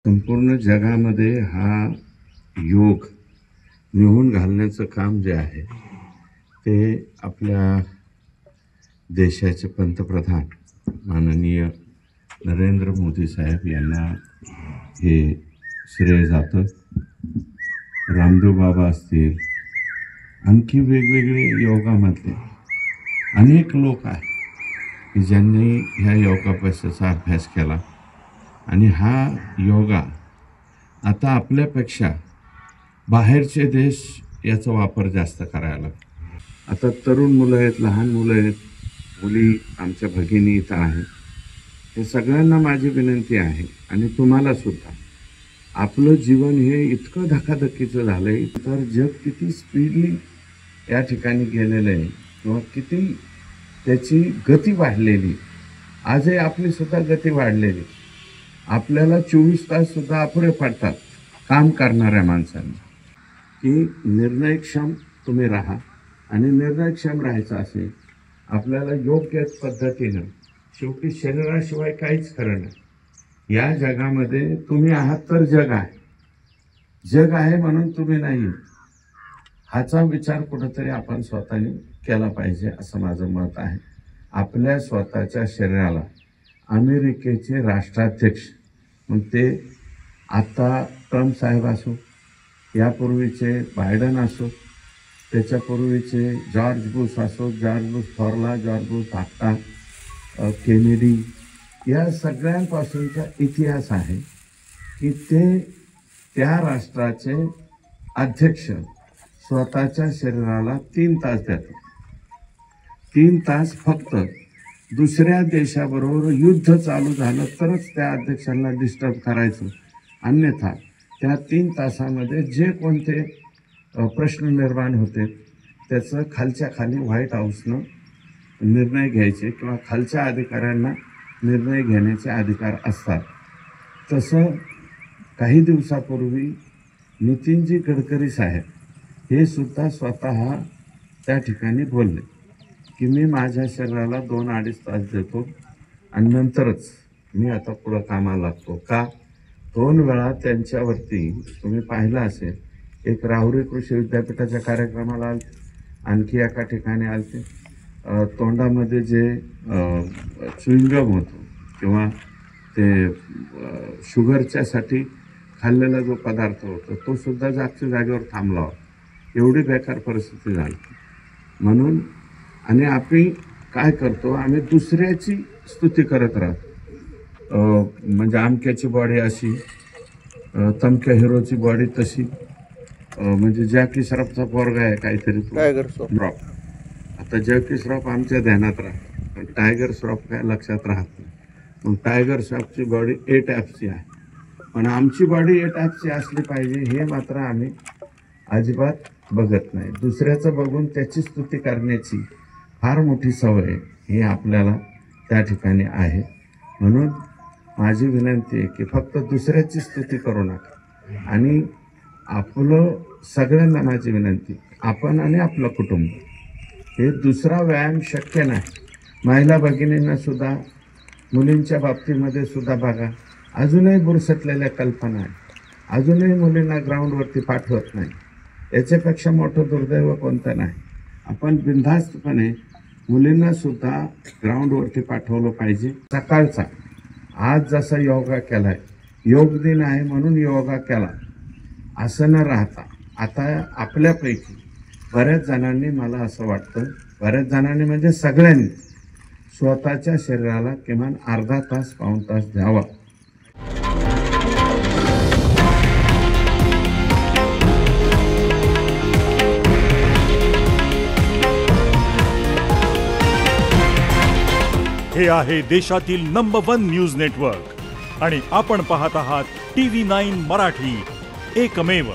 संपूर्ण जगामध्ये हा योग नेऊन घालण्याचं काम जे आहे ते आपल्या देशाचे पंतप्रधान माननीय नरेंद्र मोदी साहेब यांना हे श्रेय जातं. रामदेव बाबा असतील, आणखी वेगवेगळे योगामधले अनेक लोक आहेत की ज्यांनी ह्या योगाभ्यासाचा अभ्यास केला आणि हा योगा आता आपल्यापेक्षा बाहेरचे देश याचा वापर जास्त करायला लागले. आता तरुण मुलं आहेत, लहान मुलं आहेत, मुली आमच्या भगिनी इथं आहेत. हे सगळ्यांना माझी विनंती आहे आणि तुम्हाला सुद्धा, आपलं जीवन हे इतकं धकाधकीचं झालं आहे, तर जग किती स्पीडली या ठिकाणी गेलेलं आहे किंवा किती त्याची गती वाढलेली. आजही आपली सुद्धा गती वाढलेली. आपल्याला 24 ताससुद्धा अपुरे पडतात काम करणाऱ्या माणसांना. की निर्णयक्षम तुम्ही राहा आणि निर्णयक्षम राहायचं असेल आपल्याला योग्य पद्धतीनं. शेवटी शरीराशिवाय काहीच खरं नाही. या जगामध्ये तुम्ही आहात तर जग आहे. जग आहे म्हणून तुम्ही नाही, हाचा विचार कुठंतरी आपण स्वतःने केला पाहिजे असं माझं मत आहे. आपल्या स्वतःच्या शरीराला अमेरिकेचे राष्ट्राध्यक्ष, मग ते आता ट्रम्प साहेब असो, यापूर्वीचे बायडन असो, त्याच्यापूर्वीचे जॉर्ज बुश असो, जॉर्ज बुश थोरला, जॉर्ज बुश धाकटा, केनेडी, या सगळ्यांपासूनचा इतिहास आहे की ते त्या राष्ट्राचे अध्यक्ष स्वतःच्या शरीराला 3 तास देतात. 3 तास फक्त दुसऱ्या देशाबरोबर युद्ध चालू झालं तरच त्या अध्यक्षांना डिस्टर्ब करायचं. अन्यथा त्या 3 तासामध्ये जे कोणते प्रश्न निर्माण होते त्याचं खालच्या खाली व्हाईट हाऊसनं निर्णय घ्यायचे किंवा खालच्या अधिकाऱ्यांना निर्णय घेण्याचे अधिकार असतात. तसं काही दिवसापूर्वी नितीनजी गडकरी साहेब हे सुद्धा स्वतः त्या ठिकाणी बोलले की मी माझ्या शरीराला 2-2.5 तास देतो आणि नंतरच मी आता पुढं कामाला लागतो. का? 2 वेळा त्यांच्यावरती तुम्ही पाहिलं असेल, एक राहुरी कृषी विद्यापीठाच्या कार्यक्रमाला आलते, आणखी एका ठिकाणी आलते. तोंडामध्ये जे च्युइंगम होतं किंवा ते शुगरच्यासाठी खाल्लेला जो पदार्थ होता तो सुद्धा जागच्या जागेवर थांबला होता. एवढी बेकार परिस्थिती झाली. म्हणून आणि आपण काय करतो, आम्ही दुसऱ्याची स्तुती करत राहतो. म्हणजे आमक्याची बॉडी अशी, तमक्या हिरोची बॉडी तशी. म्हणजे जॅकी श्रॉफचा पोरगा आहे काहीतरी टायगर श्रॉफ. आता जॅकी श्रॉफ आमच्या ध्यानात राहतो, पण टायगर श्रॉफ काय लक्षात राहत नाही. मग टायगर श्रॉफची बॉडी 8 ॲप्सची आहे, पण आमची बॉडी 8 ॲप्सची असली पाहिजे हे मात्र आम्ही अजिबात बघत नाही. दुसऱ्याचं बघून त्याची स्तुती करण्याची फार मोठी सवय ही आपल्याला त्या ठिकाणी आहे. म्हणून माझी विनंती आहे की फक्त दुसऱ्याची स्तुती करू नका. आणि आपलं सगळ्यांना माझी विनंती, आपण आणि आपलं कुटुंब हे दुसरा व्यायाम शक्य नाही. महिला भगिनींना सुद्धा, मुलींच्या बाबतीमध्ये सुद्धा बघा, अजूनही बुरसटलेल्या कल्पना आहे. अजूनही मुलींना ग्राउंडवरती पाठवत नाही. याच्यापेक्षा मोठं दुर्दैव कोणतं नाही. आपण बिनधास्तपणे मुलींना सुद्धा ग्राउंडवरती पाठवलं पाहिजे. सकाळचा आज जसा योगा केला आहे, योग दिन आहे म्हणून योगा केला असं न राहता, आता आपल्यापैकी बऱ्याच जणांनी, मला असं वाटतं बऱ्याच जणांनी म्हणजे सगळ्यांनी स्वतःच्या शरीराला किमान अर्धा तास, पाऊण तास द्यावा. हे आहे देशातील नंबर 1 न्यूज नेटवर्क आणि आपण पाहत आहात TV9 मराठी, एकमेव.